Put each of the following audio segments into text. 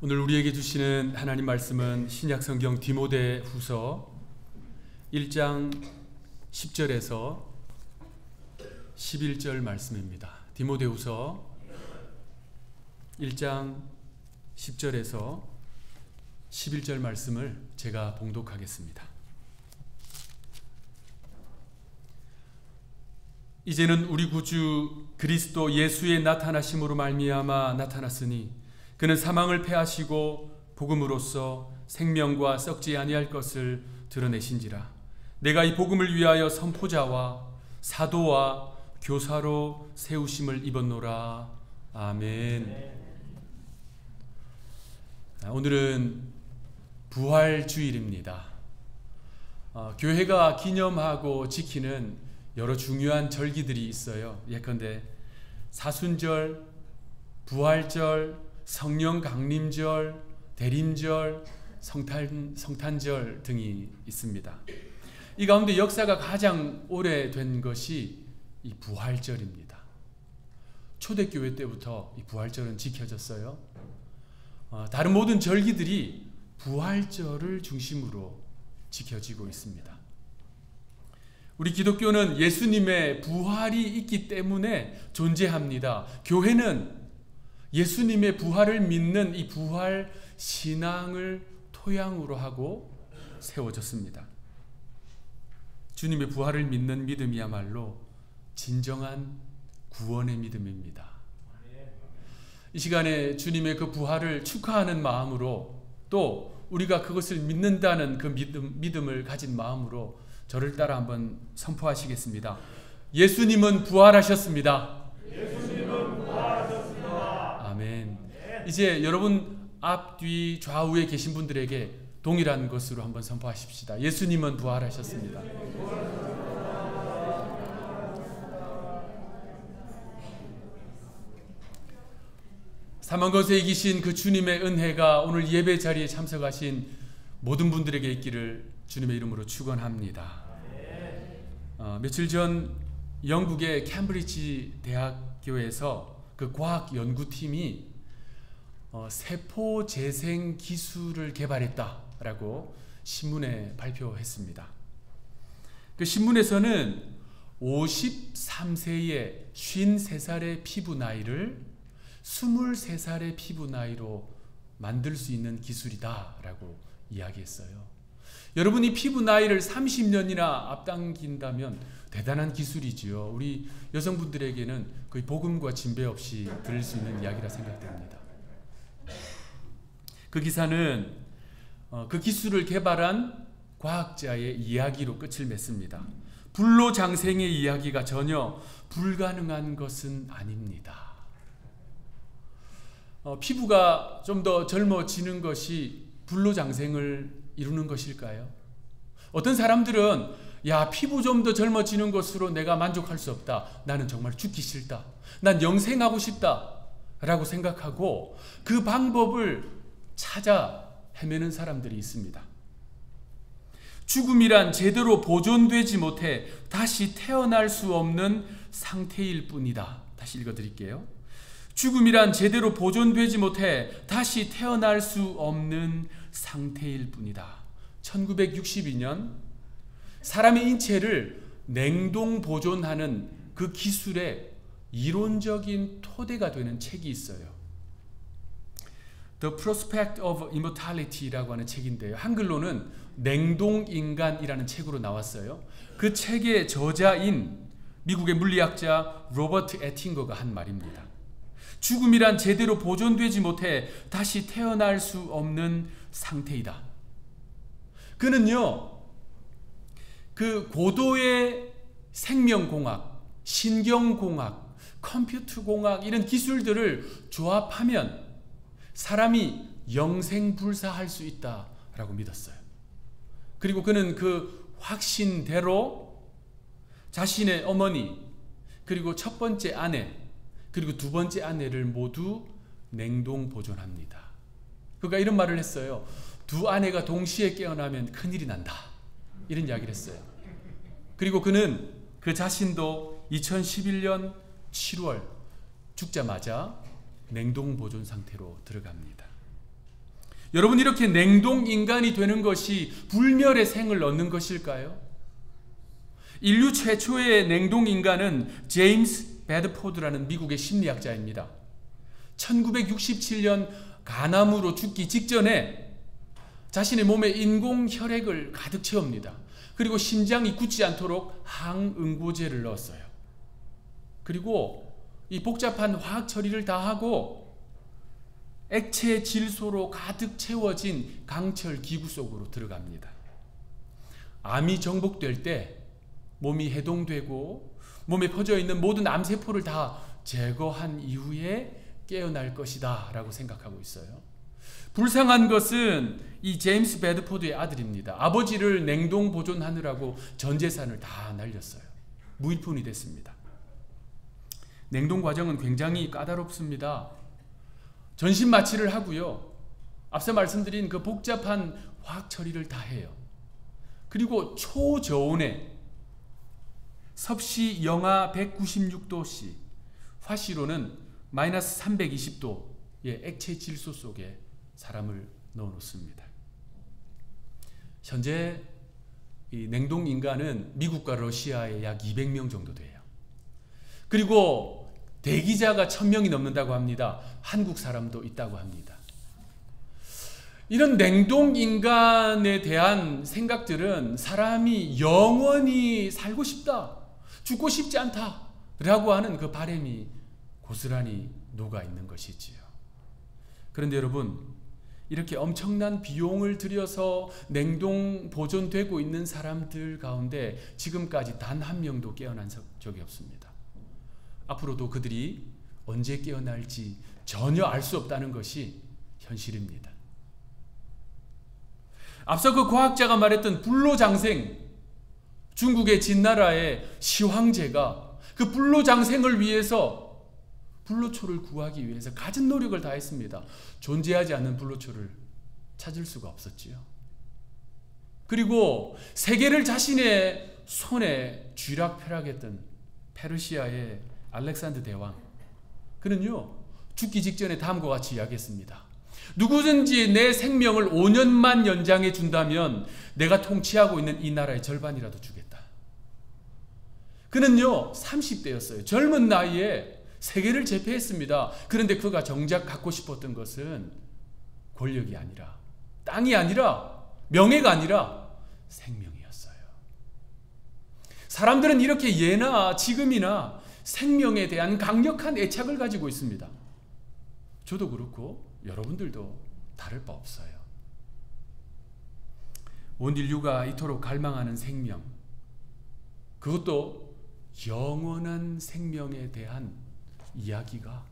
오늘 우리에게 주시는 하나님 말씀은 신약성경 디모데후서 1장 10절에서 11절 말씀입니다. 디모데후서 1장 10절에서 11절 말씀을 제가 봉독하겠습니다. 이제는 우리 구주 그리스도 예수의 나타나심으로 말미암아 나타났으니 그는 사망을 패하시고 복음으로써 생명과 썩지 아니할 것을 드러내신지라. 내가 이 복음을 위하여 선포자와 사도와 교사로 세우심을 입었노라. 아멘. 오늘은 부활주일입니다. 교회가 기념하고 지키는 여러 중요한 절기들이 있어요. 예컨대 사순절, 부활절, 성령 강림절, 대림절, 성탄절 등이 있습니다. 이 가운데 역사가 가장 오래된 것이 이 부활절입니다. 초대교회 때부터 이 부활절은 지켜졌어요. 다른 모든 절기들이 부활절을 중심으로 지켜지고 있습니다. 우리 기독교는 예수님의 부활이 있기 때문에 존재합니다. 교회는 예수님의 부활을 믿는 이 부활 신앙을 토양으로 하고 세워졌습니다. 주님의 부활을 믿는 믿음이야말로 진정한 구원의 믿음입니다. 이 시간에 주님의 그 부활을 축하하는 마음으로, 또 우리가 그것을 믿는다는 그 믿음을 가진 마음으로 저를 따라 한번 선포하시겠습니다. 예수님은 부활하셨습니다. 아멘. 이제 여러분 앞뒤 좌우에 계신 분들에게 동일한 것으로 한번 선포하십시다. 예수님은 부활하셨습니다. 사망 권세에 이기신 그 주님의 은혜가 오늘 예배 자리에 참석하신 모든 분들에게 있기를 주님의 이름으로 축원합니다. 며칠 전 영국의 캠브리지 대학교에서 그 과학 연구팀이 세포 재생 기술을 개발했다라고 신문에 발표했습니다. 그 신문에서는 53세의 53살의 피부 나이를 23살의 피부 나이로 만들 수 있는 기술이다라고 이야기했어요. 여러분이 피부 나이를 30년이나 앞당긴다면 대단한 기술이지요. 우리 여성분들에게는 거의 복음과 진배 없이 들을 수 있는 이야기라 생각됩니다. 그 기사는 그 기술을 개발한 과학자의 이야기로 끝을 맺습니다. 불로장생의 이야기가 전혀 불가능한 것은 아닙니다. 피부가 좀 더 젊어지는 것이 불로장생을 이루는 것일까요? 어떤 사람들은 야, 피부 좀 더 젊어지는 것으로 내가 만족할 수 없다. 나는 정말 죽기 싫다. 난 영생하고 싶다. 라고 생각하고 그 방법을 찾아 헤매는 사람들이 있습니다. 죽음이란 제대로 보존되지 못해 다시 태어날 수 없는 상태일 뿐이다. 다시 읽어드릴게요. 죽음이란 제대로 보존되지 못해 다시 태어날 수 없는 상태일 뿐이다. 1962년 사람의 인체를 냉동 보존하는 그 기술의 이론적인 토대가 되는 책이 있어요. The Prospect of Immortality라고 하는 책인데요. 한글로는 냉동인간이라는 책으로 나왔어요. 그 책의 저자인 미국의 물리학자 로버트 에팅거가 한 말입니다. 죽음이란 제대로 보존되지 못해 다시 태어날 수 없는 상태이다. 그는요, 그 고도의 생명공학, 신경공학, 컴퓨터공학 이런 기술들을 조합하면 사람이 영생불사할 수 있다라고 믿었어요. 그리고 그는 그 확신대로 자신의 어머니, 그리고 첫 번째 아내, 그리고 두 번째 아내를 모두 냉동 보존합니다. 그가 이런 말을 했어요. 두 아내가 동시에 깨어나면 큰일이 난다. 이런 이야기를 했어요. 그리고 그는 그 자신도 2011년 7월 죽자마자 냉동 보존 상태로 들어갑니다. 여러분, 이렇게 냉동 인간이 되는 것이 불멸의 생을 얻는 것일까요? 인류 최초의 냉동 인간은 제임스 배드포드라는 미국의 심리학자입니다. 1967년 간암으로 죽기 직전에 자신의 몸에 인공 혈액을 가득 채웁니다. 그리고 심장이 굳지 않도록 항응고제를 넣었어요. 그리고 이 복잡한 화학 처리를 다 하고 액체 질소로 가득 채워진 강철 기구 속으로 들어갑니다. 암이 정복될 때 몸이 해동되고 몸에 퍼져 있는 모든 암세포를 다 제거한 이후에 깨어날 것이다 라고 생각하고 있어요. 불쌍한 것은 이 제임스 배드포드의 아들입니다. 아버지를 냉동 보존하느라고 전 재산을 다 날렸어요. 무일푼이 됐습니다. 냉동 과정은 굉장히 까다롭습니다. 전신 마취를 하고요. 앞서 말씀드린 그 복잡한 화학 처리를 다 해요. 그리고 초저온에 섭씨 영하 196도씨, 화씨로는 마이너스 320도의 액체 질소 속에 사람을 넣어놓습니다. 현재 이 냉동 인간은 미국과 러시아에 약 200명 정도 돼요. 그리고 대기자가 1000명이 넘는다고 합니다. 한국 사람도 있다고 합니다. 이런 냉동 인간에 대한 생각들은 사람이 영원히 살고 싶다, 죽고 싶지 않다 라고 하는 그 바람이 고스란히 녹아 있는 것이지요. 그런데 여러분, 이렇게 엄청난 비용을 들여서 냉동 보존되고 있는 사람들 가운데 지금까지 단 한 명도 깨어난 적이 없습니다. 앞으로도 그들이 언제 깨어날지 전혀 알 수 없다는 것이 현실입니다. 앞서 그 과학자가 말했던 불로장생, 중국의 진나라의 시황제가 그 불로장생을 위해서 불로초를 구하기 위해서 갖은 노력을 다했습니다. 존재하지 않는 불로초를 찾을 수가 없었지요. 그리고 세계를 자신의 손에 쥐락펴락했던 페르시아의 알렉산더 대왕, 그는요 죽기 직전에 다음과 같이 이야기했습니다. 누구든지 내 생명을 5년만 연장해 준다면 내가 통치하고 있는 이 나라의 절반이라도 주겠다. 그는요 30대였어요. 젊은 나이에 세계를 제패했습니다. 그런데 그가 정작 갖고 싶었던 것은 권력이 아니라, 땅이 아니라, 명예가 아니라 생명이었어요. 사람들은 이렇게 예나 지금이나 생명에 대한 강력한 애착을 가지고 있습니다. 저도 그렇고 여러분들도 다를 바 없어요. 온 인류가 이토록 갈망하는 생명, 그것도 영원한 생명에 대한 이야기가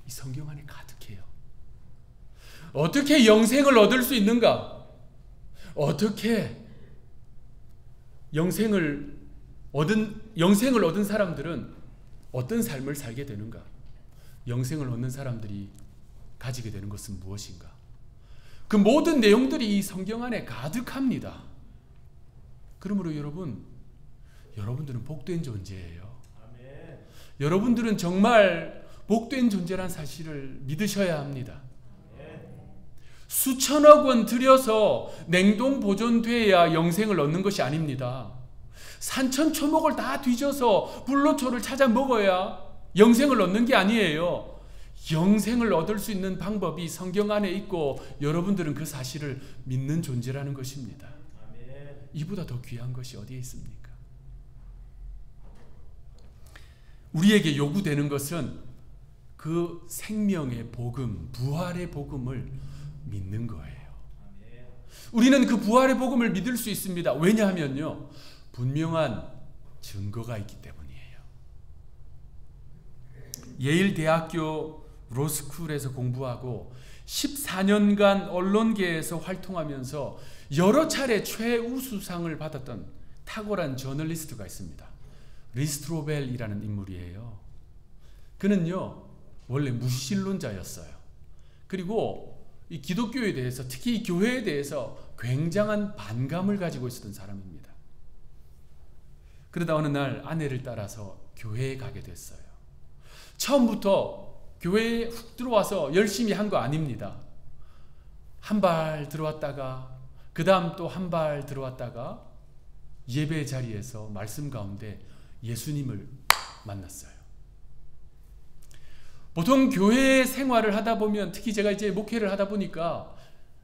이 성경 안에 가득해요. 어떻게 영생을 얻을 수 있는가? 어떻게 영생을 얻은 사람들은 어떤 삶을 살게 되는가? 영생을 얻는 사람들이 가지게 되는 것은 무엇인가? 그 모든 내용들이 이 성경 안에 가득합니다. 그러므로 여러분들은 복된 존재예요. 아멘. 여러분들은 정말 복된 존재란 사실을 믿으셔야 합니다. 아멘. 수천억 원 들여서 냉동 보존돼야 영생을 얻는 것이 아닙니다. 산천초목을 다 뒤져서 불로초를 찾아 먹어야 영생을 얻는 게 아니에요. 영생을 얻을 수 있는 방법이 성경 안에 있고 여러분들은 그 사실을 믿는 존재라는 것입니다. 아멘. 이보다 더 귀한 것이 어디에 있습니까? 우리에게 요구되는 것은 그 생명의 복음, 부활의 복음을 믿는 거예요. 우리는 그 부활의 복음을 믿을 수 있습니다. 왜냐하면요, 분명한 증거가 있기 때문이에요. 예일 대학교 로스쿨에서 공부하고 14년간 언론계에서 활동하면서 여러 차례 최우수상을 받았던 탁월한 저널리스트가 있습니다. 리스트로벨이라는 인물이에요. 그는요 원래 무신론자였어요. 그리고 이 기독교에 대해서, 특히 이 교회에 대해서 굉장한 반감을 가지고 있었던 사람입니다. 그러다 어느 날 아내를 따라서 교회에 가게 됐어요. 처음부터 교회에 훅 들어와서 열심히 한 거 아닙니다. 한 발 들어왔다가 그 다음 또 한 발 들어왔다가 예배 자리에서 말씀 가운데 예수님을 만났어요. 보통 교회 생활을 하다 보면, 특히 제가 이제 목회를 하다 보니까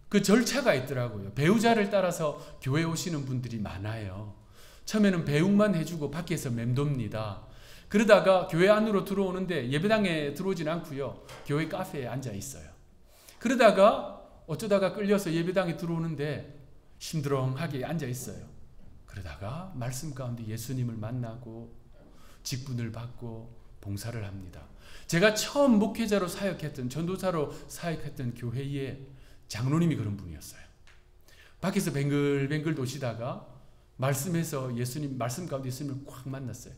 그 절차가 있더라고요. 배우자를 따라서 교회 오시는 분들이 많아요. 처음에는 배웅만 해주고 밖에서 맴돕니다. 그러다가 교회 안으로 들어오는데 예배당에 들어오진 않고요. 교회 카페에 앉아 있어요. 그러다가 어쩌다가 끌려서 예배당에 들어오는데 심드렁하게 앉아 있어요. 그러다가 말씀 가운데 예수님을 만나고 직분을 받고 봉사를 합니다. 제가 처음 목회자로 사역했던, 전도사로 사역했던 교회의 장로님이 그런 분이었어요. 밖에서 뱅글뱅글 도시다가 말씀에서 예수님, 말씀 가운데 예수님을 꽉 만났어요.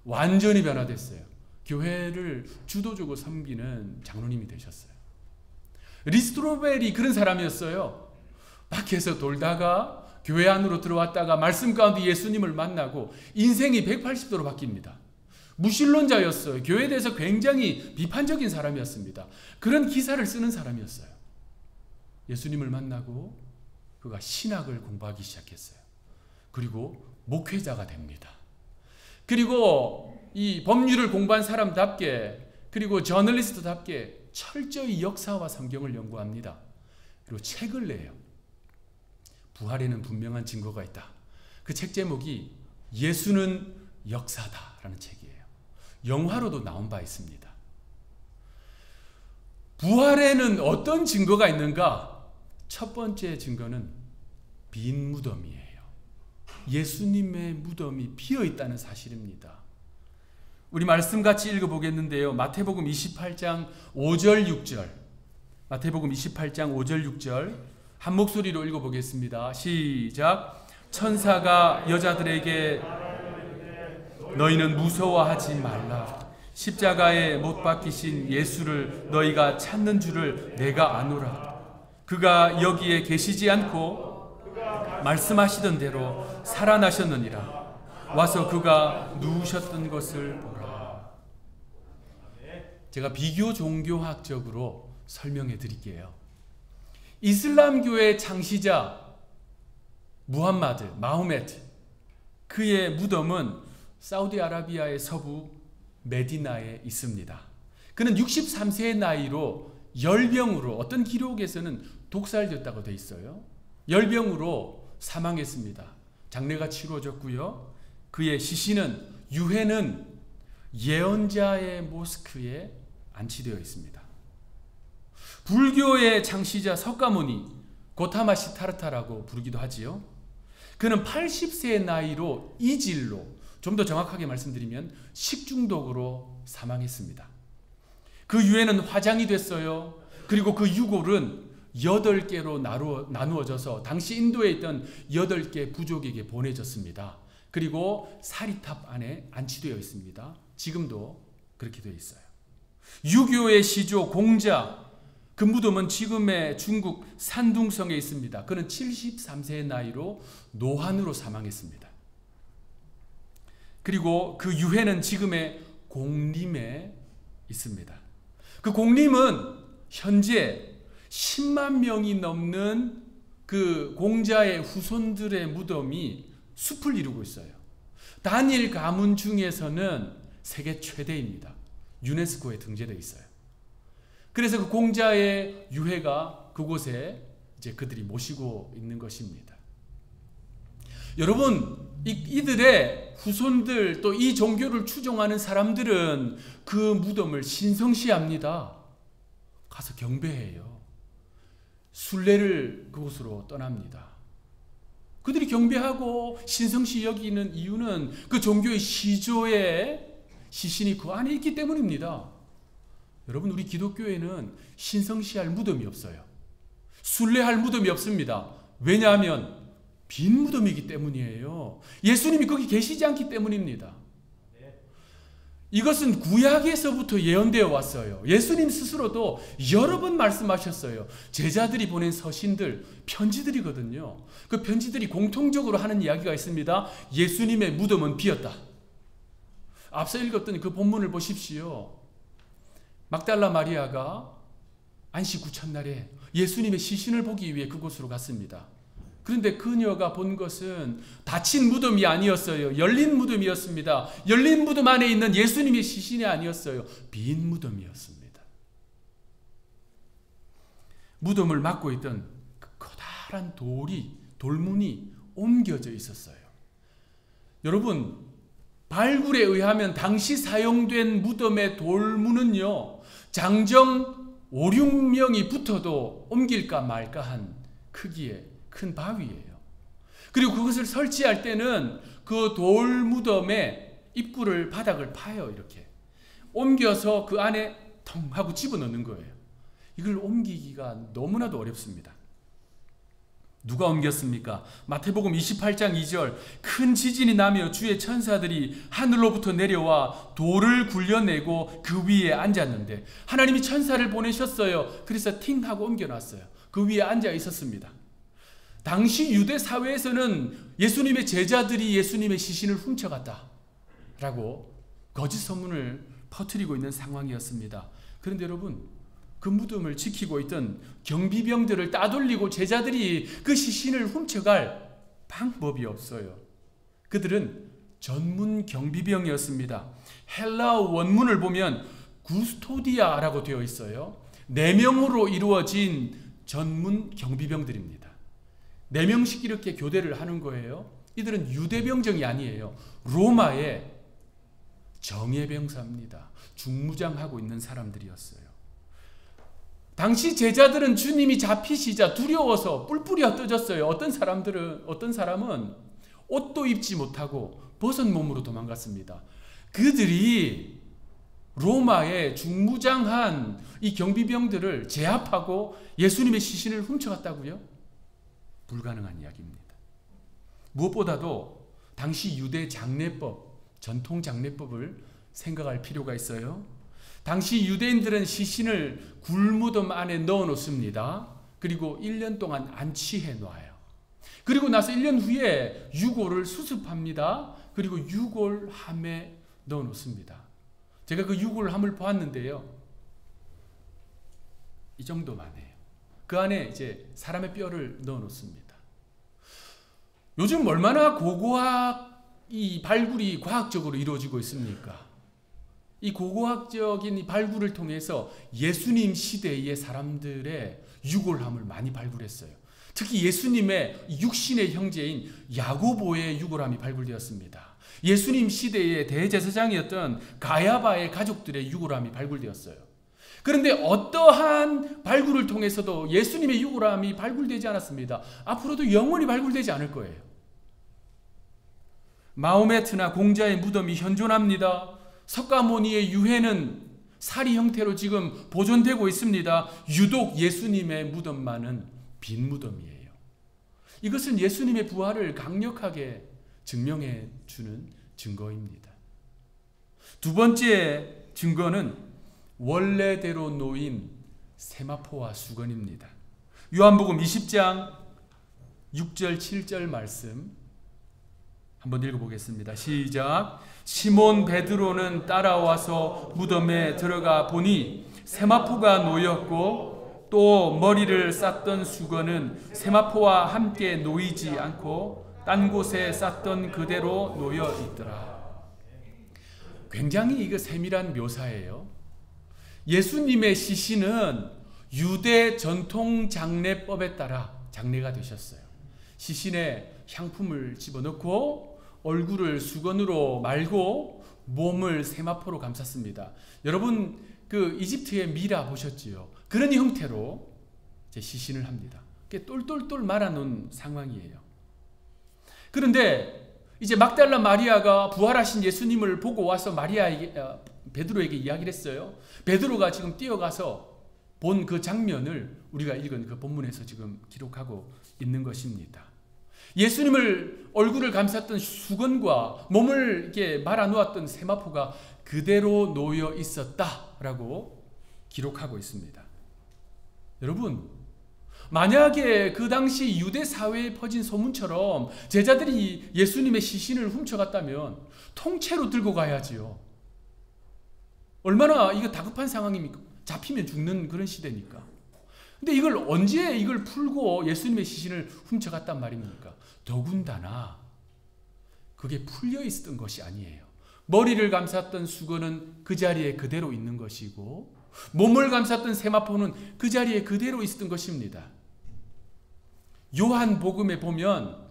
완전히 변화됐어요. 교회를 주도적으로 섬기는 장로님이 되셨어요. 리스트로벨이 그런 사람이었어요. 밖에서 돌다가 교회 안으로 들어왔다가 말씀 가운데 예수님을 만나고 인생이 180도로 바뀝니다. 무신론자였어요. 교회에 대해서 굉장히 비판적인 사람이었습니다. 그런 기사를 쓰는 사람이었어요. 예수님을 만나고 그가 신학을 공부하기 시작했어요. 그리고 목회자가 됩니다. 그리고 이 법률을 공부한 사람답게, 그리고 저널리스트답게 철저히 역사와 성경을 연구합니다. 그리고 책을 내요. 부활에는 분명한 증거가 있다. 그 책 제목이 예수는 역사다라는 책이에요. 영화로도 나온 바 있습니다. 부활에는 어떤 증거가 있는가? 첫 번째 증거는 빈 무덤이에요. 예수님의 무덤이 비어 있다는 사실입니다. 우리 말씀 같이 읽어보겠는데요. 마태복음 28장 5절 6절. 마태복음 28장 5절 6절 한 목소리로 읽어보겠습니다. 시작. 천사가 여자들에게 너희는 무서워하지 말라. 십자가에 못 박히신 예수를 너희가 찾는 줄을 내가 아노라. 그가 여기에 계시지 않고 말씀하시던 대로 살아나셨느니라. 와서 그가 누우셨던 것을 보라. 제가 비교 종교학적으로 설명해 드릴게요. 이슬람교의 창시자 마호메트, 그의 무덤은 사우디아라비아의 서부 메디나에 있습니다. 그는 63세의 나이로 열병으로, 어떤 기록에서는 독살됐다고 돼 있어요. 열병으로 사망했습니다. 장례가 치러졌고요. 그의 시신은, 유해는 예언자의 모스크에 안치되어 있습니다. 불교의 창시자 석가모니, 고타마 시타르타라고 부르기도 하지요. 그는 80세의 나이로 이질로, 좀 더 정확하게 말씀드리면 식중독으로 사망했습니다. 그 유해는 화장이 됐어요. 그리고 그 유골은 8개로 나누어져서 당시 인도에 있던 8개 부족에게 보내졌습니다. 그리고 사리탑 안에 안치되어 있습니다. 지금도 그렇게 되어 있어요. 유교의 시조 공자, 그 무덤은 지금의 중국 산둥성에 있습니다. 그는 73세의 나이로 노환으로 사망했습니다. 그리고 그 유해는 지금의 공림에 있습니다. 그 공림은 현재 10만 명이 넘는 그 공자의 후손들의 무덤이 숲을 이루고 있어요. 단일 가문 중에서는 세계 최대입니다. 유네스코에 등재되어 있어요. 그래서 그 공자의 유해가 그곳에 이제 그들이 모시고 있는 것입니다. 여러분, 이들의 후손들, 또 이 종교를 추종하는 사람들은 그 무덤을 신성시합니다. 가서 경배해요. 순례를 그곳으로 떠납니다. 그들이 경배하고 신성시 여기는 이유는 그 종교의 시조의 시신이 그 안에 있기 때문입니다. 여러분, 우리 기독교에는 신성시할 무덤이 없어요. 순례할 무덤이 없습니다. 왜냐하면 빈 무덤이기 때문이에요. 예수님이 거기 계시지 않기 때문입니다. 이것은 구약에서부터 예언되어 왔어요. 예수님 스스로도 여러 번 말씀하셨어요. 제자들이 보낸 서신들, 편지들이거든요. 그 편지들이 공통적으로 하는 이야기가 있습니다. 예수님의 무덤은 비었다. 앞서 읽었던 그 본문을 보십시오. 막달라 마리아가 안식 후 첫날에 예수님의 시신을 보기 위해 그곳으로 갔습니다. 그런데 그녀가 본 것은 닫힌 무덤이 아니었어요. 열린 무덤이었습니다. 열린 무덤 안에 있는 예수님의 시신이 아니었어요. 빈 무덤이었습니다. 무덤을 막고 있던 그 커다란 돌문이 옮겨져 있었어요. 여러분, 발굴에 의하면 당시 사용된 무덤의 돌문은요, 장정 5, 6명이 붙어도 옮길까 말까 한 크기의 큰 바위예요. 그리고 그것을 설치할 때는 그 돌무덤의 입구를, 바닥을 파요. 이렇게 옮겨서 그 안에 텅 하고 집어넣는 거예요. 이걸 옮기기가 너무나도 어렵습니다. 누가 옮겼습니까? 마태복음 28장 2절, 큰 지진이 나며 주의 천사들이 하늘로부터 내려와 돌을 굴려내고 그 위에 앉았는데, 하나님이 천사를 보내셨어요. 그래서 팅 하고 옮겨놨어요. 그 위에 앉아 있었습니다. 당시 유대 사회에서는 예수님의 제자들이 예수님의 시신을 훔쳐갔다 라고 거짓 소문을 퍼뜨리고 있는 상황이었습니다. 그런데 여러분, 그 무덤을 지키고 있던 경비병들을 따돌리고 제자들이 그 시신을 훔쳐갈 방법이 없어요. 그들은 전문 경비병이었습니다. 헬라어 원문을 보면 구스토디아라고 되어 있어요. 4명으로 이루어진 전문 경비병들입니다. 4명씩 이렇게 교대를 하는 거예요. 이들은 유대병정이 아니에요. 로마의 정예병사입니다. 중무장하고 있는 사람들이었어요. 당시 제자들은 주님이 잡히시자 두려워서 뿔뿔이 흩어졌어요. 어떤 사람은 옷도 입지 못하고 벗은 몸으로 도망갔습니다. 그들이 로마의 중무장한 이 경비병들을 제압하고 예수님의 시신을 훔쳐갔다고요? 불가능한 이야기입니다. 무엇보다도 당시 유대 장례법, 전통 장례법을 생각할 필요가 있어요. 당시 유대인들은 시신을 굴무덤 안에 넣어 놓습니다. 그리고 1년 동안 안치해 놔요. 그리고 나서 1년 후에 유골을 수습합니다. 그리고 유골함에 넣어 놓습니다. 제가 그 유골함을 보았는데요, 이 정도만 해요. 그 안에 이제 사람의 뼈를 넣어 놓습니다. 요즘 얼마나 이 발굴이 과학적으로 이루어지고 있습니까? 이 고고학적인 이 발굴을 통해서 예수님 시대의 사람들의 유골함을 많이 발굴했어요. 특히 예수님의 육신의 형제인 야고보의 유골함이 발굴되었습니다. 예수님 시대의 대제사장이었던 가야바의 가족들의 유골함이 발굴되었어요. 그런데 어떠한 발굴을 통해서도 예수님의 유골함이 발굴되지 않았습니다. 앞으로도 영원히 발굴되지 않을 거예요. 마호메트나 공자의 무덤이 현존합니다. 석가모니의 유해는 사리 형태로 지금 보존되고 있습니다. 유독 예수님의 무덤만은 빈 무덤이에요. 이것은 예수님의 부활을 강력하게 증명해 주는 증거입니다. 두 번째 증거는 원래대로 놓인 세마포와 수건입니다. 요한복음 20장 6절 7절 말씀 한번 읽어보겠습니다. 시작. 시몬 베드로는 따라와서 무덤에 들어가 보니 세마포가 놓였고 또 머리를 쌌던 수건은 세마포와 함께 놓이지 않고 딴 곳에 쌌던 그대로 놓여 있더라. 굉장히 이거 세밀한 묘사예요. 예수님의 시신은 유대 전통 장례법에 따라 장례가 되셨어요. 시신에 향품을 집어넣고 얼굴을 수건으로 말고 몸을 세마포로 감쌌습니다. 여러분 그 이집트의 미라 보셨지요? 그런 형태로 제 시신을 합니다. 똘똘똘 말아놓은 상황이에요. 그런데 이제 막달라 마리아가 부활하신 예수님을 보고 와서 베드로에게 이야기를 했어요. 베드로가 지금 뛰어가서 본 그 장면을 우리가 읽은 그 본문에서 지금 기록하고 있는 것입니다. 예수님을 얼굴을 감쌌던 수건과 몸을 이렇게 말아놓았던 세마포가 그대로 놓여 있었다라고 기록하고 있습니다. 여러분, 만약에 그 당시 유대 사회에 퍼진 소문처럼 제자들이 예수님의 시신을 훔쳐갔다면 통째로 들고 가야지요. 얼마나 이거 다급한 상황입니까? 잡히면 죽는 그런 시대니까. 근데 이걸 언제 이걸 풀고 예수님의 시신을 훔쳐갔단 말입니까? 더군다나 그게 풀려 있었던 것이 아니에요. 머리를 감쌌던 수건은 그 자리에 그대로 있는 것이고 몸을 감쌌던 세마포는 그 자리에 그대로 있었던 것입니다. 요한복음에 보면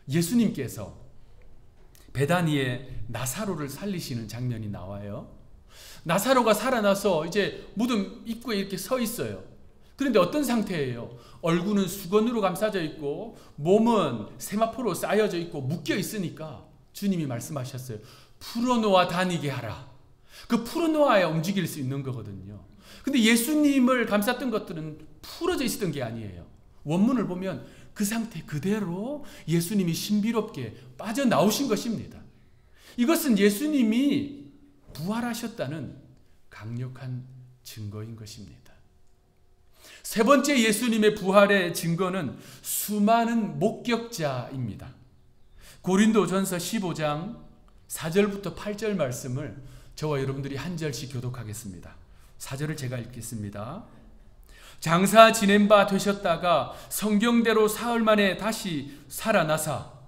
예수님께서 베다니에 나사로를 살리시는 장면이 나와요. 나사로가 살아나서 이제 무덤 입구에 이렇게 서 있어요. 그런데 어떤 상태예요? 얼굴은 수건으로 감싸져 있고 몸은 세마포로 쌓여져 있고 묶여 있으니까 주님이 말씀하셨어요. 풀어놓아 다니게 하라. 그 풀어놓아야 움직일 수 있는 거거든요. 근데 예수님을 감쌌던 것들은 풀어져 있었던 게 아니에요. 원문을 보면 그 상태 그대로 예수님이 신비롭게 빠져나오신 것입니다. 이것은 예수님이 부활하셨다는 강력한 증거인 것입니다. 세 번째 예수님의 부활의 증거는 수많은 목격자입니다. 고린도전서 15장 4절부터 8절 말씀을 저와 여러분들이 한 절씩 교독하겠습니다. 4절을 제가 읽겠습니다. 장사 지낸 바 되셨다가 성경대로 사흘 만에 다시 살아나사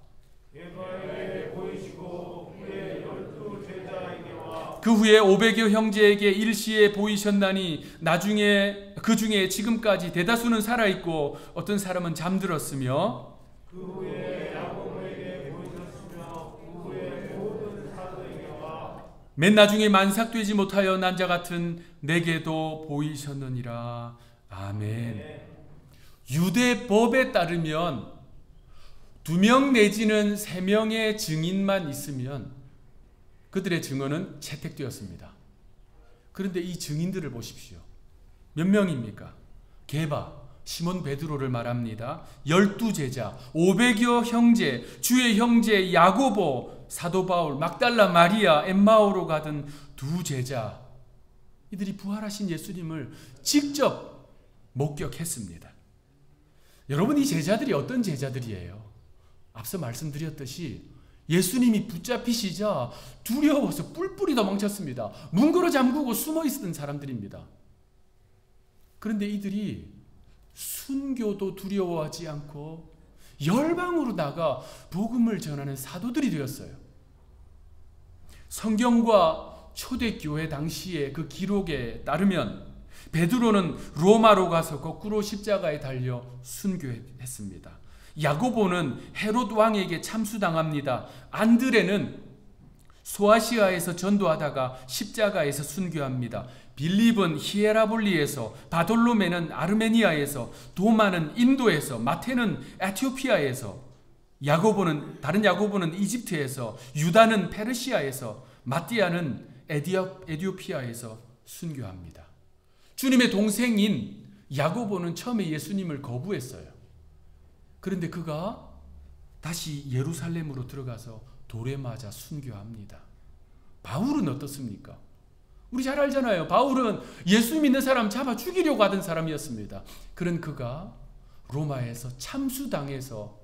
그 후에 500여 형제에게 일시에 보이셨나니 나중에 그 중에 지금까지 대다수는 살아있고 어떤 사람은 잠들었으며 그 후에 야고보에게 보이셨으며 그 후에 모든 사도에게와 맨 나중에 만삭되지 못하여 난 자 같은 내게도 보이셨느니라. 아멘. 유대법에 따르면 2명 내지는 3명의 증인만 있으면 그들의 증언은 채택되었습니다. 그런데 이 증인들을 보십시오. 몇 명입니까? 게바, 시몬 베드로를 말합니다. 12제자, 500여 형제, 주의 형제 야고보, 사도 바울, 막달라 마리아, 엠마오로 가던 2제자. 이들이 부활하신 예수님을 직접 목격했습니다. 여러분, 이 제자들이 어떤 제자들이에요? 앞서 말씀드렸듯이 예수님이 붙잡히시자 두려워서 뿔뿔이 도망쳤습니다. 문 걸어 잠그고 숨어 있었던 사람들입니다. 그런데 이들이 순교도 두려워하지 않고 열방으로 나가 복음을 전하는 사도들이 되었어요. 성경과 초대교회 당시의 그 기록에 따르면 베드로는 로마로 가서 거꾸로 십자가에 달려 순교했습니다. 야고보는 헤롯 왕에게 참수당합니다. 안드레는 소아시아에서 전도하다가 십자가에서 순교합니다. 빌립은 히에라볼리에서, 바돌로메는 아르메니아에서, 도마는 인도에서, 마테는 에티오피아에서, 다른 야고보는 이집트에서, 유다는 페르시아에서, 마띠아는 에디오피아에서 순교합니다. 주님의 동생인 야고보는 처음에 예수님을 거부했어요. 그런데 그가 다시 예루살렘으로 들어가서 돌에 맞아 순교합니다. 바울은 어떻습니까? 우리 잘 알잖아요. 바울은 예수 믿는 사람 잡아 죽이려고 하던 사람이었습니다. 그런 그가 로마에서 참수당해서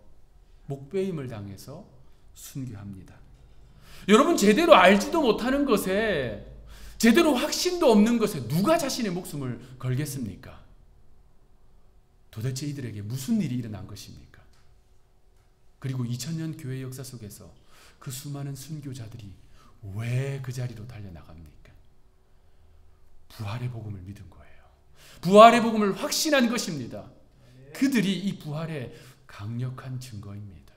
목베임을 당해서 순교합니다. 여러분, 제대로 알지도 못하는 것에, 제대로 확신도 없는 것에 누가 자신의 목숨을 걸겠습니까? 도대체 이들에게 무슨 일이 일어난 것입니까? 그리고 2000년 교회 역사 속에서 그 수많은 순교자들이 왜 그 자리로 달려나갑니까? 부활의 복음을 믿은 거예요. 부활의 복음을 확신한 것입니다. 그들이 이 부활의 강력한 증거입니다.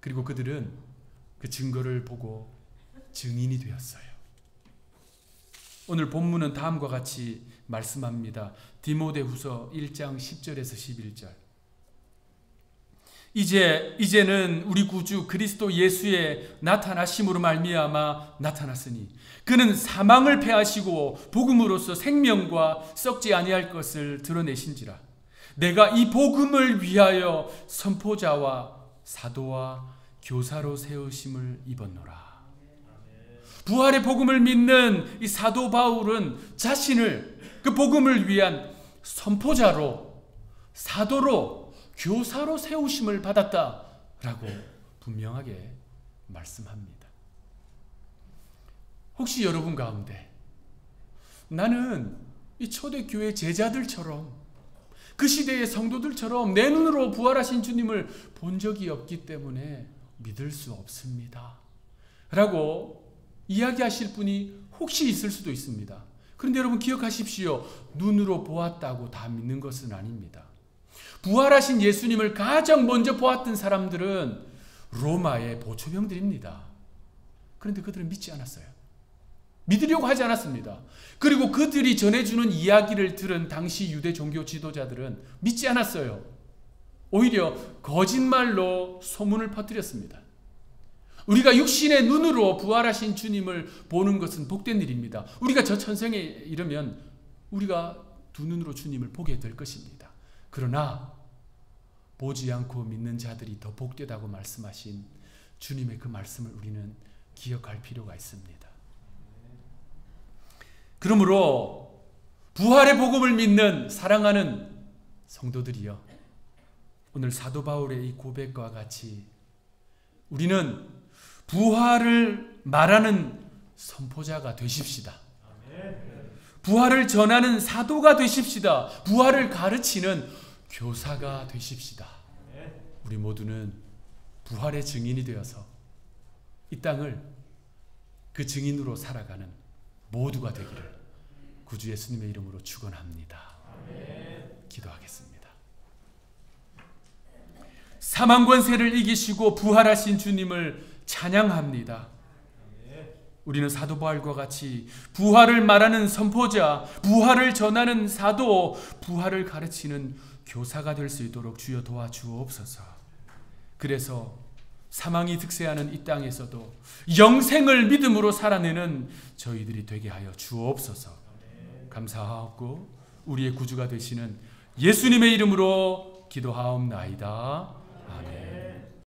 그리고 그들은 그 증거를 보고 증인이 되었어요. 오늘 본문은 다음과 같이 말씀합니다. 디모데후서 1장 10절에서 11절. 이제는 우리 구주 그리스도 예수의 나타나심으로 말미암아 나타났으니 그는 사망을 패하시고 복음으로써 생명과 썩지 아니할 것을 드러내신지라. 내가 이 복음을 위하여 선포자와 사도와 교사로 세우심을 입었노라. 부활의 복음을 믿는 이 사도 바울은 자신을 그 복음을 위한 선포자로, 사도로, 교사로 세우심을 받았다라고 분명하게 말씀합니다. 혹시 여러분 가운데 나는 이 초대교회 제자들처럼 그 시대의 성도들처럼 내 눈으로 부활하신 주님을 본 적이 없기 때문에 믿을 수 없습니다. 라고 이야기하실 분이 혹시 있을 수도 있습니다. 그런데 여러분 기억하십시오. 눈으로 보았다고 다 믿는 것은 아닙니다. 부활하신 예수님을 가장 먼저 보았던 사람들은 로마의 보초병들입니다. 그런데 그들은 믿지 않았어요. 믿으려고 하지 않았습니다. 그리고 그들이 전해주는 이야기를 들은 당시 유대 종교 지도자들은 믿지 않았어요. 오히려 거짓말로 소문을 퍼뜨렸습니다. 우리가 육신의 눈으로 부활하신 주님을 보는 것은 복된 일입니다. 우리가 저 천성에 이르면 우리가 두 눈으로 주님을 보게 될 것입니다. 그러나 보지 않고 믿는 자들이 더 복되다고 말씀하신 주님의 그 말씀을 우리는 기억할 필요가 있습니다. 그러므로 부활의 복음을 믿는 사랑하는 성도들이여, 오늘 사도 바울의 이 고백과 같이 우리는 부활을 말하는 선포자가 되십시다. 부활을 전하는 사도가 되십시다. 부활을 가르치는 교사가 되십시다. 우리 모두는 부활의 증인이 되어서 이 땅을 그 증인으로 살아가는 모두가 되기를 구주 예수님의 이름으로 축원합니다. 기도하겠습니다. 사망 권세를 이기시고 부활하신 주님을 찬양합니다. 우리는 사도 바울과 같이 부활을 말하는 선포자, 부활을 전하는 사도, 부활을 가르치는 교사가 될 수 있도록 주여 도와주옵소서. 그래서 사망이 득세하는 이 땅에서도 영생을 믿음으로 살아내는 저희들이 되게 하여 주옵소서. 감사하옵고 우리의 구주가 되시는 예수님의 이름으로 기도하옵나이다. 아멘.